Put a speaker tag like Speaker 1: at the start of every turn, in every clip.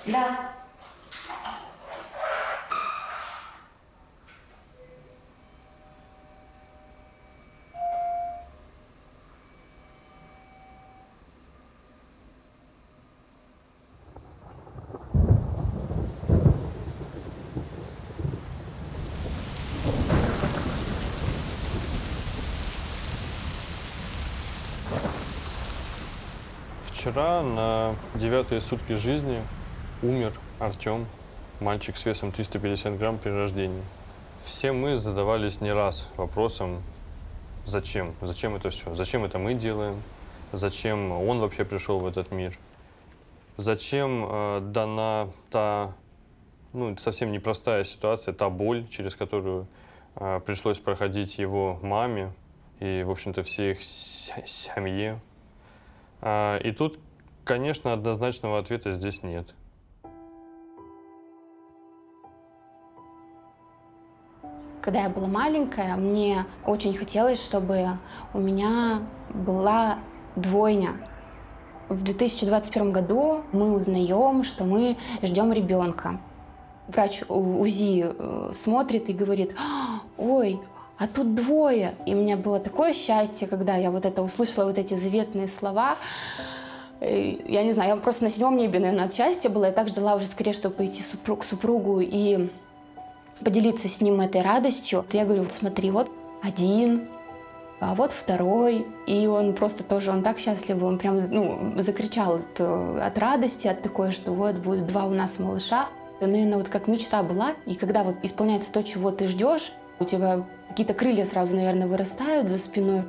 Speaker 1: Да.
Speaker 2: Вчера на 9-е сутки жизни умер Артем, мальчик с весом 350 грамм при рождении. Все мы задавались не раз вопросом, зачем? Зачем это все? Зачем это мы делаем? Зачем он вообще пришел в этот мир? Зачем дана та, ну, совсем непростая ситуация, та боль, через которую пришлось проходить его маме и, в общем-то, всей их семье? И тут, конечно, однозначного ответа здесь нет.
Speaker 3: Когда я была маленькая, мне очень хотелось, чтобы у меня была двойня. В 2021 году мы узнаем, что мы ждем ребенка. Врач УЗИ смотрит и говорит: ой, а тут двое. И у меня было такое счастье, когда я вот это услышала, вот эти заветные слова. Я не знаю, я просто на седьмом небе, наверное, от счастья была. Я так ждала уже скорее, чтобы пойти к супругу и поделиться с ним этой радостью. Я говорю: вот смотри, вот один, а вот второй. И он просто тоже, он так счастлив, он прям, ну, закричал от радости, от такой, что вот будет два у нас малыша. Это, наверное, вот как мечта была. И когда вот исполняется то, чего ты ждешь, у тебя какие-то крылья сразу, наверное, вырастают за спиной.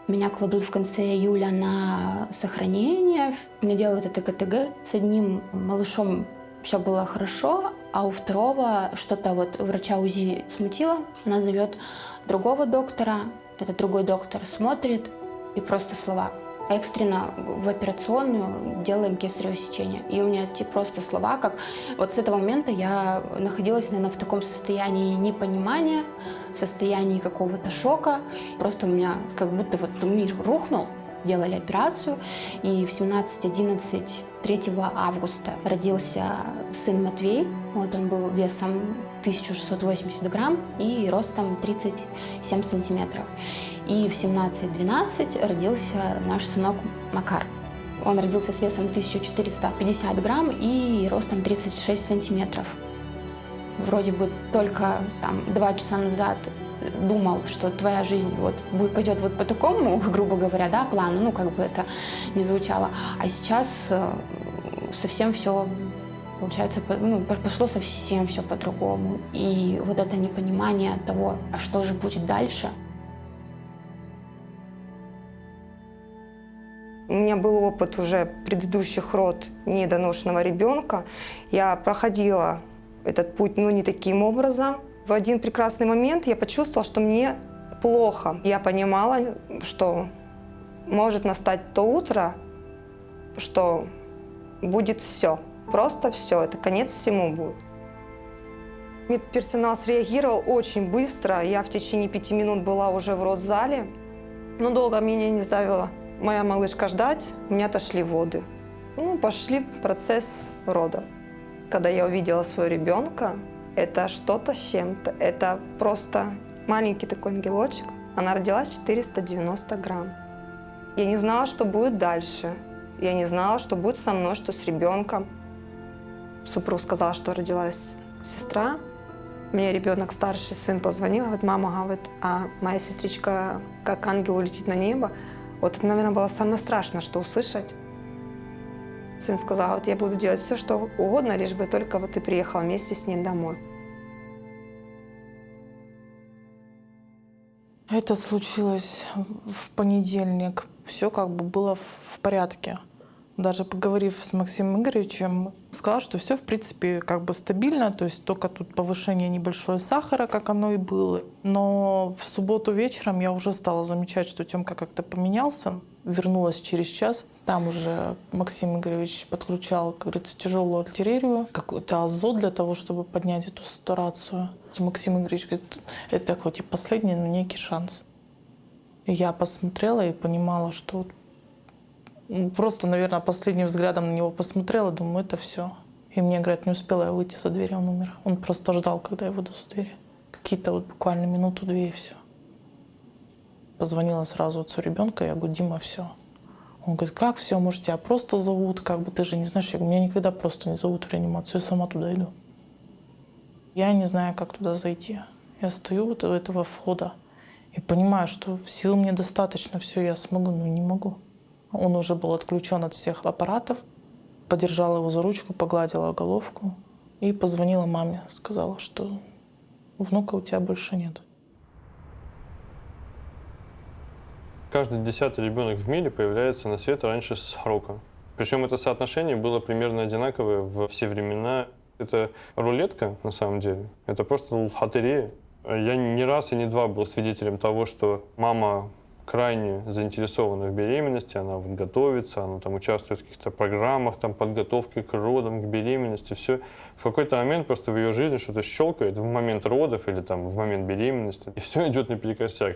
Speaker 3: Меня кладут в конце июля на сохранение. Мне делают это КТГ. С одним малышом все было хорошо, а у второго что-то вот врача УЗИ смутило. Она зовет другого доктора. Этот другой доктор смотрит и просто слова: экстренно в операционную делаем кесарево сечение. И у меня эти просто слова, как вот с этого момента я находилась, наверное, в таком состоянии непонимания, в состоянии какого-то шока. Просто у меня как будто вот мир рухнул. Делали операцию, и в 17:11 3 августа родился сын Матвей. Вот он был весом 1680 грамм и ростом 37 сантиметров. И в 17:12 родился наш сынок Макар. Он родился с весом 1450 грамм и ростом 36 сантиметров. Вроде бы только там 2 часа назад думал, что твоя жизнь вот пойдет вот по такому, грубо говоря, да, плану, ну, как бы это ни звучало. А сейчас совсем все, получается, ну, пошло совсем все по-другому. И вот это непонимание того, а что же будет дальше.
Speaker 4: У меня был опыт уже предыдущих род недоношенного ребенка. Я проходила этот путь, но не таким образом. В один прекрасный момент я почувствовала, что мне плохо. Я понимала, что может настать то утро, что будет все. Просто все. Это конец всему будет. Медперсонал среагировал очень быстро. Я в течение 5 минут была уже в родзале. Но долго меня не заставила моя малышка ждать. У меня отошли воды. Ну, пошли процесс рода. Когда я увидела своего ребенка, это что-то с чем-то. Это просто маленький такой ангелочек. Она родилась 490 грамм. Я не знала, что будет дальше. Я не знала, что будет со мной, что с ребенком. Супруг сказал, что родилась сестра. Мне ребенок, старший сын, позвонил, говорит: мама, говорит, а моя сестричка как ангел улетит на небо. Вот это, наверное, было самое страшное, что услышать. Сын сказал: вот я буду делать все, что угодно, лишь бы только вот ты приехал вместе с ней домой.
Speaker 5: Это случилось в понедельник. Все как бы было в порядке. Даже поговорив с Максимом Игоревичем, сказал, что все в принципе как бы стабильно, то есть только тут повышение небольшое сахара, как оно и было. Но в субботу вечером я уже стала замечать, что Тёмка как-то поменялся. Вернулась через час. Там уже Максим Игоревич подключал, как говорится, тяжелую артиллерию, какой-то азот для того, чтобы поднять эту сатурацию. Максим Игоревич говорит: это хоть и последний, но некий шанс. И я посмотрела и понимала, что Просто, наверное, последним взглядом на него посмотрела, думаю, это все. И мне говорят, не успела я выйти за дверь, он умер. Он просто ждал, когда я выйду за дверь. Какие-то вот буквально минуту-две и все. Позвонила сразу отцу ребенка, я говорю, Дима, все. Он говорит, как все, может, тебя просто зовут, как бы ты же не знаешь. Я говорю, меня никогда просто не зовут в реанимацию, я сама туда иду. Я не знаю, как туда зайти. Я стою вот у этого входа и понимаю, что сил мне достаточно, все, я смогу, но не могу. Он уже был отключен от всех аппаратов. Подержала его за ручку, погладила головку и позвонила маме. Сказала, что внука у тебя больше нет.
Speaker 2: Каждый 10-й ребенок в мире появляется на свет раньше срока. Причем это соотношение было примерно одинаковое во все времена. Это рулетка, на самом деле. Это просто лотерея. Я не раз и не два был свидетелем того, что мама крайне заинтересована в беременности, она вот готовится, она там участвует в каких-то программах, там, подготовки к родам, к беременности, все. В какой-то момент просто в ее жизни что-то щелкает в момент родов или там в момент беременности, и все идет наперекосяк.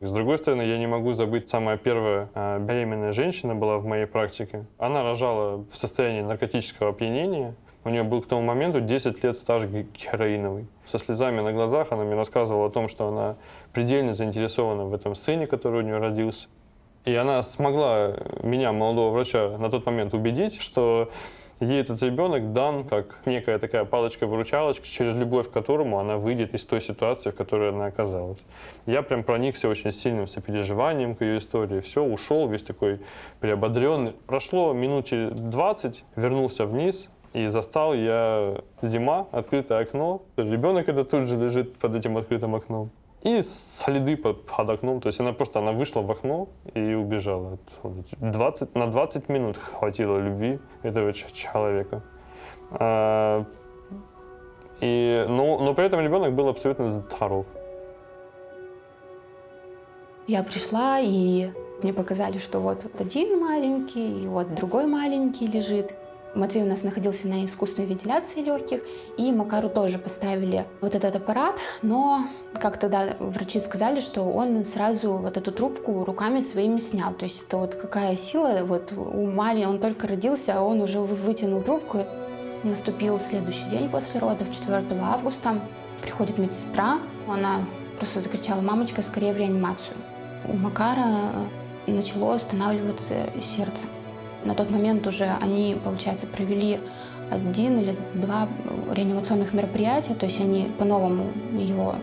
Speaker 2: С другой стороны, я не могу забыть, самая первая беременная женщина была в моей практике. Она рожала в состоянии наркотического опьянения. У нее был к тому моменту 10 лет стаж героиновый. Со слезами на глазах она мне рассказывала о том, что она предельно заинтересована в этом сыне, который у нее родился. И она смогла меня, молодого врача, на тот момент убедить, что ей этот ребенок дан как некая такая палочка-выручалочка, через любовь к которому она выйдет из той ситуации, в которой она оказалась. Я прям проникся очень сильным сопереживанием к ее истории. Все, ушел весь такой приободренный. Прошло минут через 20, вернулся вниз, и застал я зима, открытое окно. Ребенок это тут же лежит под этим открытым окном. И следы под окном. То есть она вышла в окно и убежала. На 20 минут хватило любви этого человека. Но при этом ребенок был абсолютно здоров.
Speaker 3: Я пришла, и мне показали, что вот один маленький, и вот другой маленький лежит. Матвей у нас находился на искусственной вентиляции легких, и Макару тоже поставили вот этот аппарат, но, как тогда врачи сказали, что он сразу вот эту трубку руками своими снял. То есть это вот какая сила, вот у Мали он только родился, а он уже вытянул трубку. Наступил следующий день после родов, 4 августа. Приходит медсестра, она просто закричала: «Мамочка, скорее в реанимацию». У Макара начало останавливаться сердце. На тот момент уже они, получается, провели 1 или 2 реанимационных мероприятия, то есть они по-новому его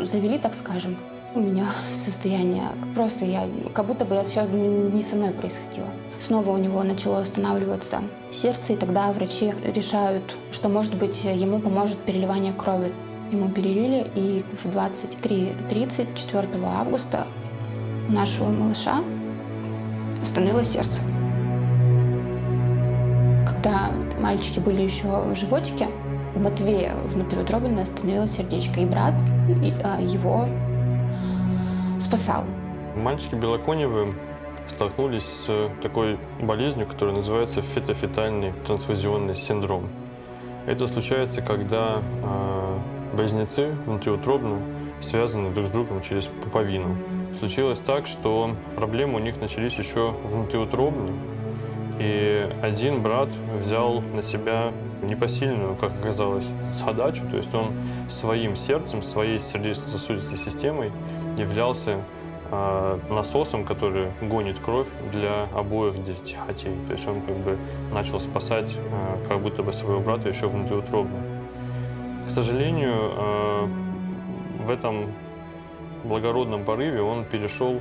Speaker 3: завели, так скажем. У меня состояние просто как будто бы это все не со мной происходило. Снова у него начало останавливаться сердце, и тогда врачи решают, что, может быть, ему поможет переливание крови. Ему перелили, и в 23:30 4 августа у нашего малыша остановилось сердце. Когда мальчики были еще в животике, у Матвея внутриутробно остановилось сердечко, и брат его спасал.
Speaker 2: Мальчики Белоконевы столкнулись с такой болезнью, которая называется фетофетальный трансфузионный синдром. Это случается, когда близнецы внутриутробно связаны друг с другом через пуповину. Случилось так, что проблемы у них начались еще внутриутробно, и один брат взял на себя непосильную, как оказалось, задачу, то есть он своим сердцем, своей сердечно-сосудистой системой являлся насосом, который гонит кровь для обоих детей. То есть он как бы начал спасать как будто бы своего брата еще внутриутробно. К сожалению, в этом благородном порыве он перешел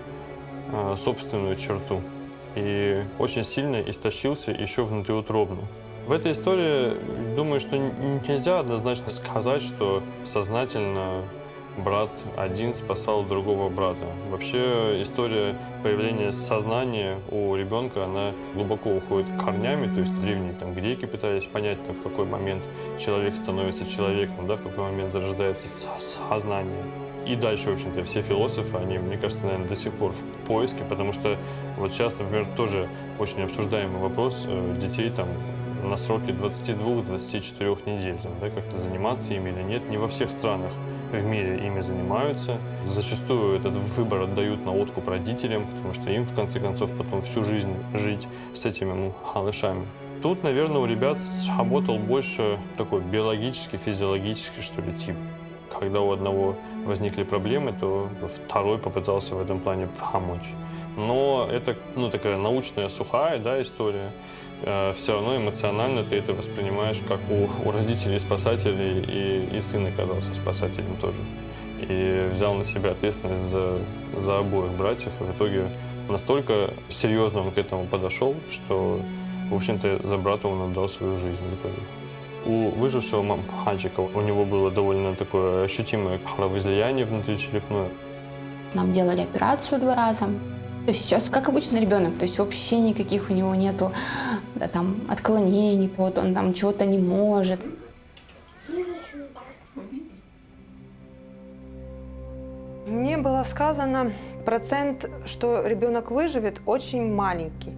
Speaker 2: собственную черту и очень сильно истощился еще внутриутробно. В этой истории, думаю, что нельзя однозначно сказать, что сознательно брат один спасал другого брата. Вообще история появления сознания у ребенка, она глубоко уходит корнями, то есть древние там греки пытались понять, в какой момент человек становится человеком, в какой момент зарождается сознание. И дальше, в общем-то, все философы, они, мне кажется, наверное, до сих пор в поиске, потому что вот сейчас, например, тоже очень обсуждаемый вопрос детей там на сроке 22-24 недель, да, как-то заниматься ими или нет. Не во всех странах в мире ими занимаются. Зачастую этот выбор отдают на откуп родителям, потому что им, в конце концов, потом всю жизнь жить с этими малышами. Тут, наверное, у ребят сработал больше такой биологический, физиологический, что ли, тип. Когда у одного возникли проблемы, то второй попытался в этом плане помочь. Но это такая научная, сухая, да, история. Все равно эмоционально ты это воспринимаешь, как у родителей спасателей, и сын оказался спасателем тоже. И взял на себя ответственность за обоих братьев. И в итоге настолько серьезно он к этому подошел, что, в общем-то, за брата он отдал свою жизнь в итоге. У выжившего мальчика у него было довольно такое ощутимое кровоизлияние внутричерепное.
Speaker 3: Нам делали операцию 2 раза. То есть сейчас как обычный ребенок, то есть вообще никаких у него нету там отклонений, вот он там чего-то не может.
Speaker 4: Мне было сказано, процент, что ребенок выживет, очень маленький.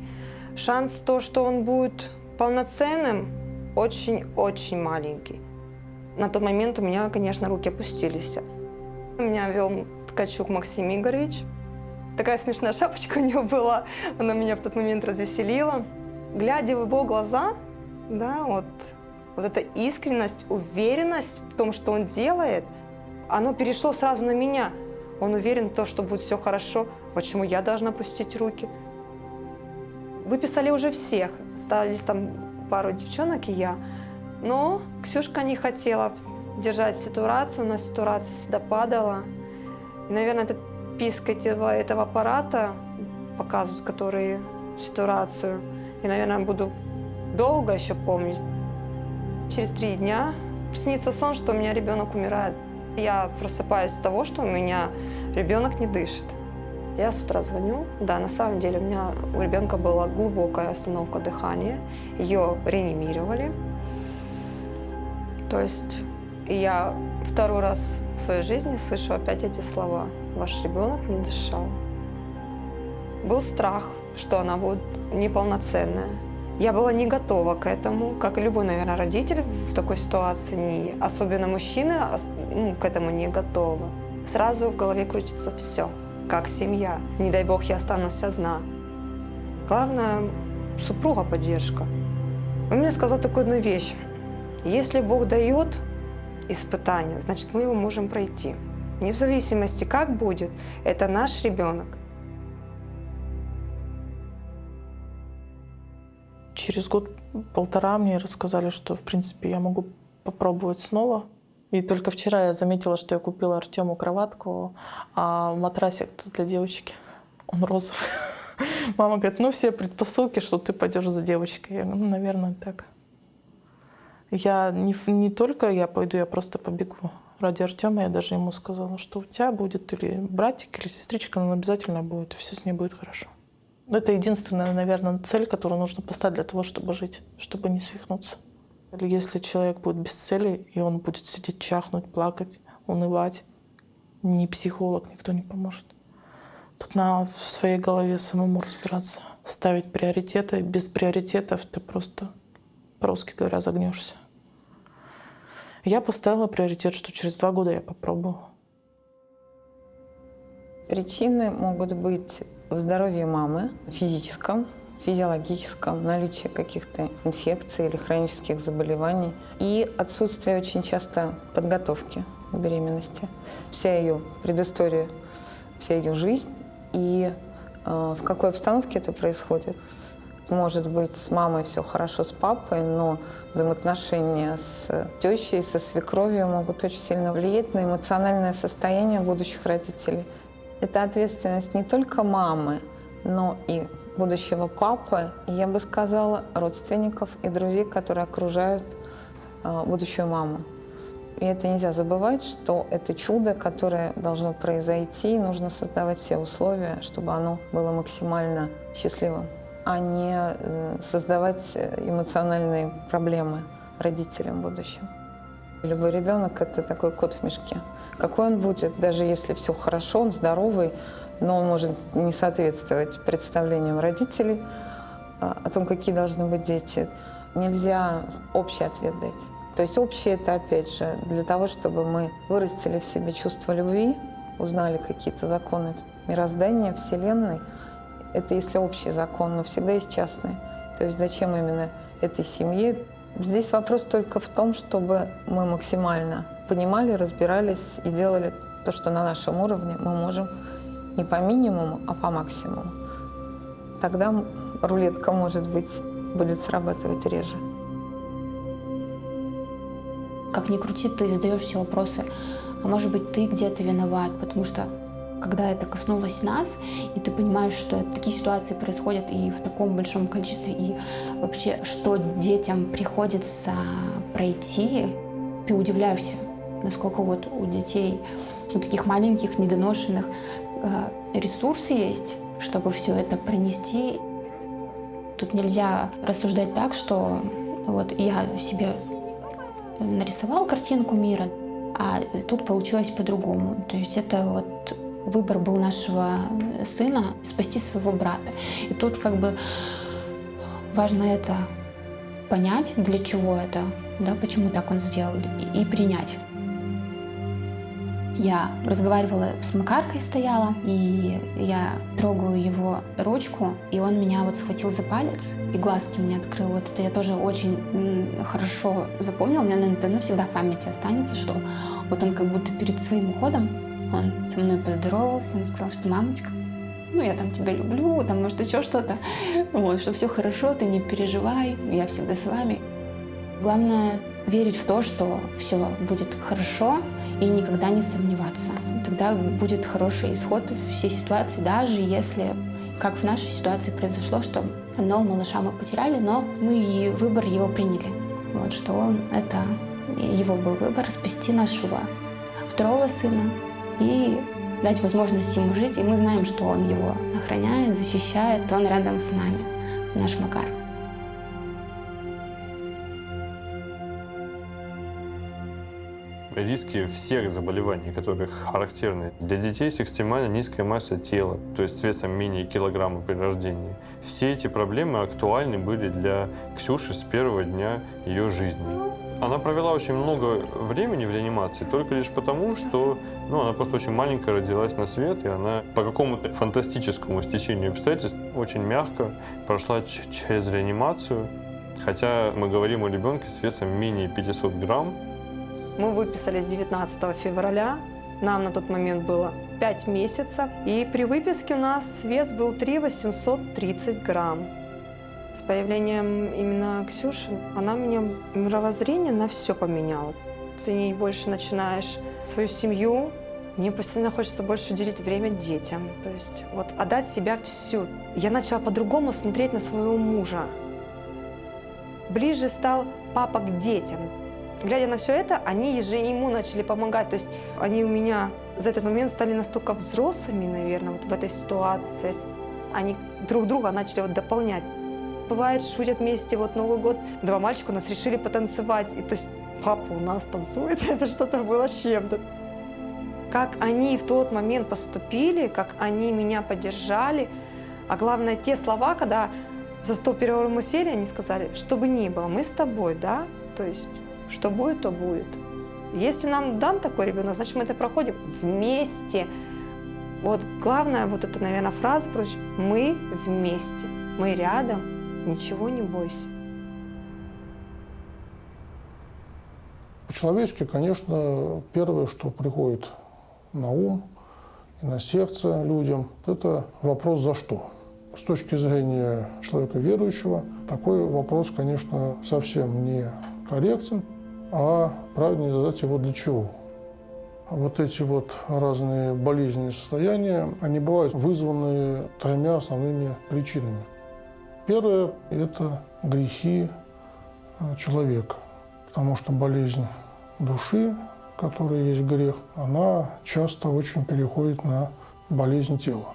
Speaker 4: Шанс то, что он будет полноценным, очень-очень маленький. На тот момент у меня, конечно, руки опустились. Меня вел Ткачук Максим Игоревич. Такая смешная шапочка у него была, она меня в тот момент развеселила. Глядя в его глаза, да, вот эта искренность, уверенность в том, что он делает, оно перешло сразу на меня. Он уверен в том, что будет все хорошо. Почему я должна опустить руки? Выписали уже всех. Остались там пару девчонок и я. Но Ксюшка не хотела держать ситуацию. У нас ситуация всегда падала. И, наверное, этот писк этого аппарата показывает, который ситуацию. И, наверное, буду долго еще помнить. Через 3 дня снится сон, что у меня ребенок умирает. Я просыпаюсь от того, что у меня ребенок не дышит. Я с утра звоню. Да, на самом деле у ребенка была глубокая остановка дыхания. Ее реанимировали. То есть я 2-й раз в своей жизни слышу опять эти слова. Ваш ребенок не дышал. Был страх, что она будет неполноценная. Я была не готова к этому, как и любой, наверное, родитель в такой ситуации, особенно мужчина, к этому не готовы. Сразу в голове крутится все, как семья. Не дай бог, я останусь одна. Главное, супруга поддержка. Он мне сказал такую одну вещь. Если Бог дает испытание, значит, мы его можем пройти. Не в зависимости, как будет, это наш ребенок.
Speaker 5: Через 1-1,5 мне рассказали, что, в принципе, я могу попробовать снова. И только вчера я заметила, что я купила Артему кроватку, а матрасик для девочки, он розовый. Мама говорит, все предпосылки, что ты пойдешь за девочкой. Я говорю, наверное, так. Я не только я пойду, я просто побегу. Ради Артема я даже ему сказала, что у тебя будет или братик, или сестричка, но обязательно будет, и все с ней будет хорошо. Это единственная, наверное, цель, которую нужно поставить для того, чтобы жить, чтобы не свихнуться. Или если человек будет без цели, и он будет сидеть, чахнуть, плакать, унывать, ни психолог, никто не поможет. Тут надо в своей голове самому разбираться, ставить приоритеты. Без приоритетов ты просто, по-русски говоря, загнешься. Я поставила приоритет, что через 2 года я попробую.
Speaker 1: Причины могут быть в здоровье мамы, физическом, физиологическом, наличии каких-то инфекций или хронических заболеваний и отсутствие очень часто подготовки к беременности. Вся ее предыстория, вся ее жизнь и в какой обстановке это происходит. Может быть, с мамой все хорошо, с папой, но взаимоотношения с тещей, со свекровью могут очень сильно влиять на эмоциональное состояние будущих родителей. Это ответственность не только мамы, но и будущего папы, и, я бы сказала, родственников и друзей, которые окружают будущую маму. И это нельзя забывать, что это чудо, которое должно произойти, и нужно создавать все условия, чтобы оно было максимально счастливым, а не создавать эмоциональные проблемы родителям будущим. Любой ребенок – это такой кот в мешке. Какой он будет, даже если все хорошо, он здоровый, но он может не соответствовать представлениям родителей о том, какие должны быть дети. нельзя общий ответ дать. То есть общий это, опять же, для того, чтобы мы вырастили в себе чувство любви, узнали какие-то законы мироздания, Вселенной. Это если общий закон, но всегда есть частный. То есть зачем именно этой семье? Здесь вопрос только в том, чтобы мы максимально понимали, разбирались и делали то, что на нашем уровне мы можем не по минимуму, а по максимуму. Тогда рулетка, может быть, будет срабатывать реже.
Speaker 3: Как ни крути, ты задаешь себе вопросы, а может быть, ты где-то виноват, потому что когда это коснулось нас, и ты понимаешь, что такие ситуации происходят и в таком большом количестве, и вообще, что детям приходится пройти, ты удивляешься, насколько вот у детей, у таких маленьких, недоношенных, ресурсы есть, чтобы все это пронести. Тут нельзя рассуждать так, что вот я себе нарисовал картинку мира, а тут получилось по-другому. То есть это вот выбор был нашего сына спасти своего брата. И тут как бы важно это понять, для чего это, да, почему так он сделал, и принять. Я разговаривала с Макаркой, стояла, и я трогаю его ручку, и он меня вот схватил за палец и глазки мне открыл. Вот это я тоже очень хорошо запомнила. У меня, наверное, навсегда в памяти останется, что вот он как будто перед своим уходом, он со мной поздоровался, он сказал, что мамочка, ну я там тебя люблю, там может еще что-то, вот, что все хорошо, ты не переживай, я всегда с вами. Главное верить в то, что все будет хорошо, и никогда не сомневаться. Тогда будет хороший исход всей ситуации, даже если, как в нашей ситуации произошло, что одного малыша мы потеряли, но мы и выбор его приняли. Вот, что это его был выбор спасти нашего второго сына и дать возможность ему жить. И мы знаем, что он его охраняет, защищает, он рядом с нами, наш Макар.
Speaker 2: Риски всех заболеваний, которые характерны для детей с экстремально низкой массой тела, то есть с весом менее килограмма при рождении. Все эти проблемы актуальны были для Ксюши с первого дня ее жизни. Она провела очень много времени в реанимации только лишь потому, что она просто очень маленькая родилась на свет, и она по какому-то фантастическому стечению обстоятельств очень мягко прошла через реанимацию. Хотя мы говорим о ребенке с весом менее 500 грамм.
Speaker 4: Мы выписались 19 февраля, нам на тот момент было 5 месяцев, и при выписке у нас вес был 3 830 грамм. С появлением именно Ксюши, она мне мировоззрение на все поменяла. Ценить больше начинаешь свою семью, мне постоянно хочется больше уделить время детям, то есть вот отдать себя всю. Я начала по-другому смотреть на своего мужа. Ближе стал папа к детям. Глядя на все это, они же ему начали помогать. То есть они у меня за этот момент стали настолько взрослыми, наверное, вот в этой ситуации. Они друг друга начали вот дополнять. Бывает, шутят вместе, вот Новый год. 2 мальчика у нас решили потанцевать. И то есть папа у нас танцует, это что-то было с чем-то. Как они в тот момент поступили, как они меня поддержали. А главное, те слова, когда за стол переговоров мы сели, они сказали, что бы ни было, мы с тобой, да? То есть что будет, то будет. Если нам дан такой ребенок, значит, мы это проходим вместе. Вот главная вот эта, наверное, фраза, мы вместе, мы рядом, ничего не бойся.
Speaker 6: По-человечески, конечно, первое, что приходит на ум и на сердце людям, это вопрос «за что?». С точки зрения человека верующего, такой вопрос, конечно, совсем не корректен, а правильнее задать его «для чего?». Вот эти вот разные болезненные состояния, они бывают вызваны 3 основными причинами. Первое – это грехи человека, потому что болезнь души, которая есть грех, она часто очень переходит на болезнь тела.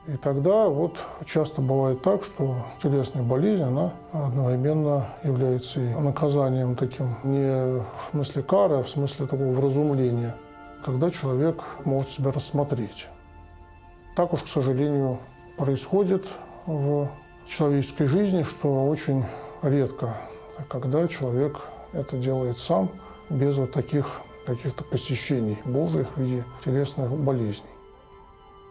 Speaker 6: И тогда вот часто бывает так, что телесная болезнь, она одновременно является и наказанием таким не в смысле кары, а в смысле такого вразумления, когда человек может себя рассмотреть. Так уж, к сожалению, происходит в человеческой жизни, что очень редко когда человек это делает сам, без вот таких каких-то посещений Божьих в виде телесных болезней.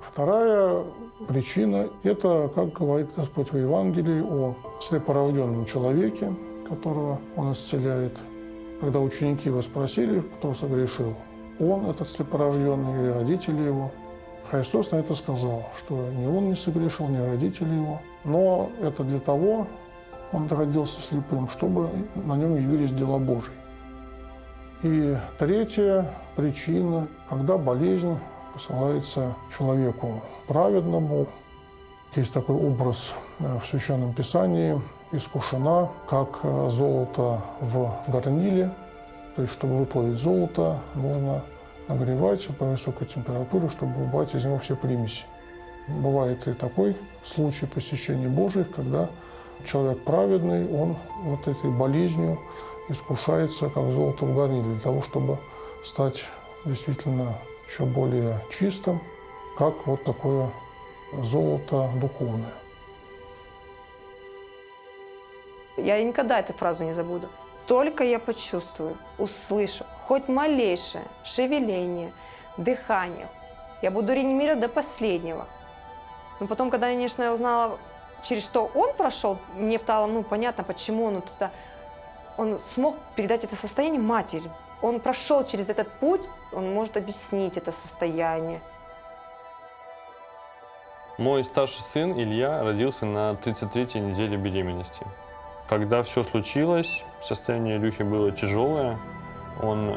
Speaker 6: Вторая причина – это, как говорит Господь в Евангелии, о слепорожденном человеке, которого Он исцеляет. Когда ученики его спросили, кто согрешил, он, этот слепорожденный, или родители его, Христос на это сказал, что ни он не согрешил, ни родители его, но это для того, он родился слепым, чтобы на нем явились дела Божьи. И третья причина, когда болезнь посылается человеку праведному. Есть такой образ в Священном Писании: искушена, как золото в горниле. То есть, чтобы выплавить золото, нужно нагревать по высокой температуре, чтобы убрать из него все примеси. Бывает и такой случай посещения Божьих, когда человек праведный, он вот этой болезнью искушается, как золото в горниле, для того, чтобы стать действительно еще более чистым, как вот такое золото духовное.
Speaker 4: Я никогда эту фразу не забуду. Только я почувствую, услышу хоть малейшее шевеление, дыхание, я буду реанимировать до последнего. Но потом, когда, конечно, я узнала, через что он прошел, мне стало понятно, почему он смог передать это состояние матери. Он прошел через этот путь, он может объяснить это состояние.
Speaker 2: Мой старший сын Илья родился на 33-й неделе беременности. Когда все случилось, состояние Илюхи было тяжелое, он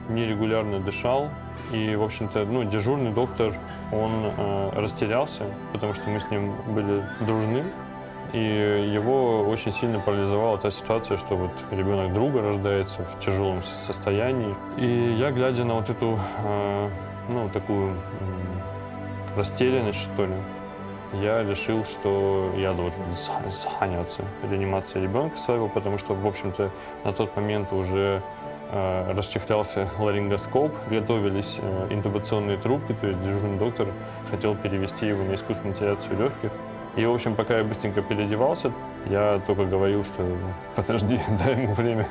Speaker 2: нерегулярно дышал. И, в общем-то, дежурный доктор, он растерялся, потому что мы с ним были дружны. И его очень сильно парализовала та ситуация, что вот ребенок друга рождается в тяжелом состоянии. И я, глядя на вот эту, такую растерянность, что ли, я решил, что я должен заняться реанимацией ребенка своего, потому что, в общем-то, на тот момент уже расчехлялся ларингоскоп, готовились интубационные трубки, то есть дежурный доктор хотел перевести его на искусственную вентиляцию легких. И, в общем, пока я быстренько переодевался, я только говорил, что подожди, дай ему время,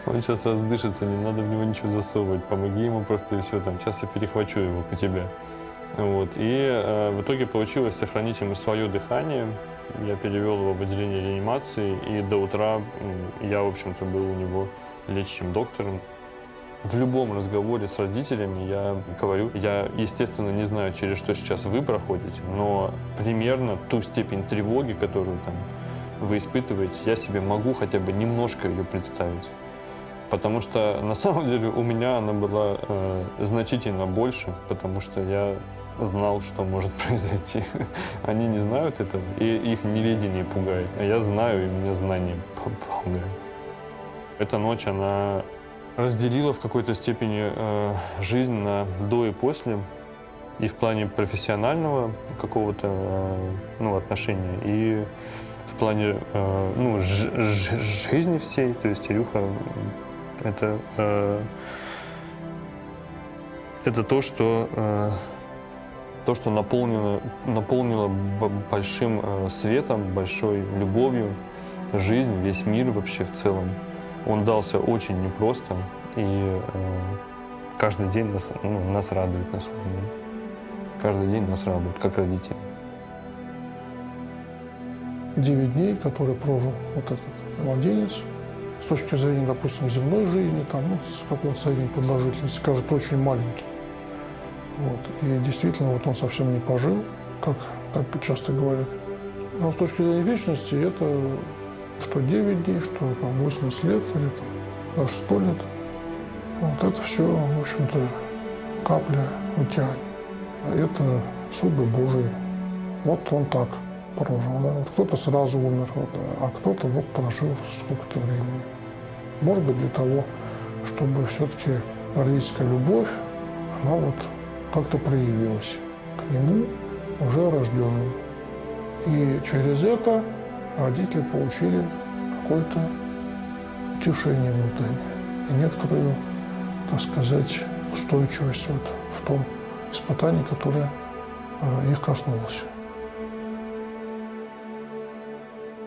Speaker 2: он сейчас раздышится, не надо в него ничего засовывать, помоги ему просто и все, сейчас я перехвачу его по тебе. Вот. И в итоге получилось сохранить ему свое дыхание. Я перевел его в отделение реанимации, и до утра я, в общем-то, был у него лечащим доктором. В любом разговоре с родителями я говорю, я, естественно, не знаю, через что сейчас вы проходите, но примерно ту степень тревоги, которую вы испытываете, я себе могу хотя бы немножко ее представить. Потому что на самом деле у меня она была значительно больше, потому что я знал, что может произойти. Они не знают этого, и их неведение пугает, а я знаю, и меня знание пугает. Эта ночь, она разделила в какой-то степени жизнь на до и после, и в плане профессионального какого-то отношения, и в плане жизни всей. То есть Илюха — это то, что наполнило большим светом, большой любовью жизнь, весь мир вообще в целом. Он дался очень непросто, и каждый день нас радует, на самом деле. Каждый день нас радует, как родители.
Speaker 6: 9 дней, которые прожил вот этот младенец, с точки зрения, допустим, земной жизни, с какого-то средней продолжительности, кажется, очень маленький. Вот. И действительно, он совсем не пожил, как так часто говорят. Но с точки зрения вечности, это что 9 дней, что 80 лет или даже 100 лет. Вот это все, в общем-то, капля в океане. Это судьбы Божии. Вот он так прожил. Да? Вот кто-то сразу умер, а кто-то прожил сколько-то времени. Может быть, для того, чтобы все-таки родительская любовь, она как-то проявилась к нему, уже рожденному. И через это родители получили какое-то утешение внутреннее и некоторую, так сказать, устойчивость в том испытании, которое их коснулось.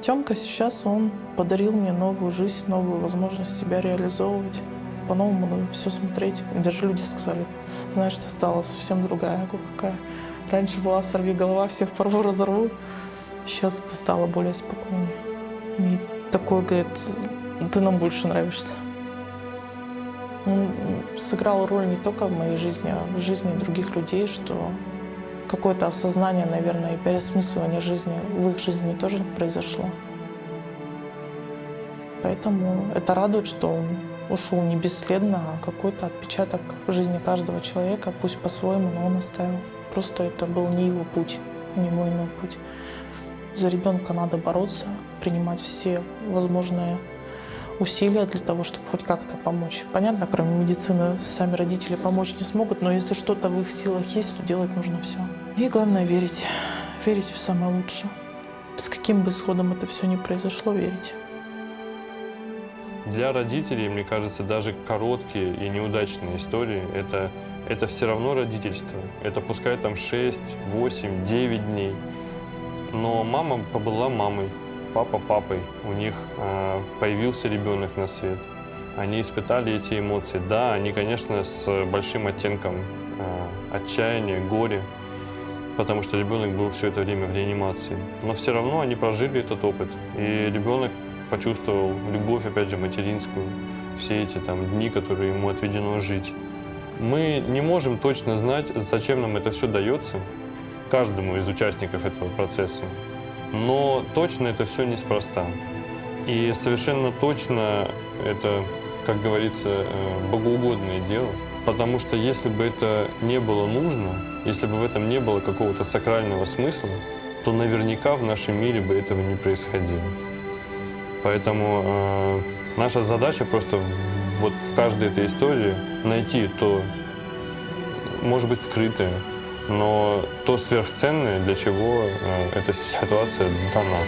Speaker 5: Тёмка сейчас, он подарил мне новую жизнь, новую возможность себя реализовывать, по-новому все смотреть. Даже люди сказали, знаешь, ты стала совсем другая. Я говорю, какая? Раньше была сорвиголова, всех порву, разорву. Сейчас ты стала более спокойной. И такой, говорит, ты нам больше нравишься. Он сыграл роль не только в моей жизни, а в жизни других людей, что какое-то осознание, наверное, и переосмысливание жизни в их жизни тоже произошло. Поэтому это радует, что он ушел не бесследно, а какой-то отпечаток в жизни каждого человека, пусть по-своему, но он оставил. Просто это был не его путь, не мой путь. За ребенка надо бороться, принимать все возможные усилия для того, чтобы хоть как-то помочь. Понятно, кроме медицины сами родители помочь не смогут, но если что-то в их силах есть, то делать нужно все. И главное верить. Верить в самое лучшее. С каким бы исходом это все ни произошло, верить.
Speaker 2: Для родителей, мне кажется, даже короткие и неудачные истории – это все равно родительство. Это пускай там 6, 8, 9 дней. Но мама побыла мамой, папа папой. У них появился ребенок на свет. Они испытали эти эмоции. Да, они, конечно, с большим оттенком отчаяния, горя, потому что ребенок был все это время в реанимации. Но все равно они прожили этот опыт. И ребенок почувствовал любовь, опять же, материнскую, все эти там дни, которые ему отведено жить. Мы не можем точно знать, зачем нам это все дается, каждому из участников этого процесса. Но точно это все неспроста. И совершенно точно это, как говорится, богоугодное дело. Потому что если бы это не было нужно, если бы в этом не было какого-то сакрального смысла, то наверняка в нашем мире бы этого не происходило. Поэтому наша задача просто вот в каждой этой истории найти то, может быть, скрытое, но то сверхценное, для чего эта ситуация дана.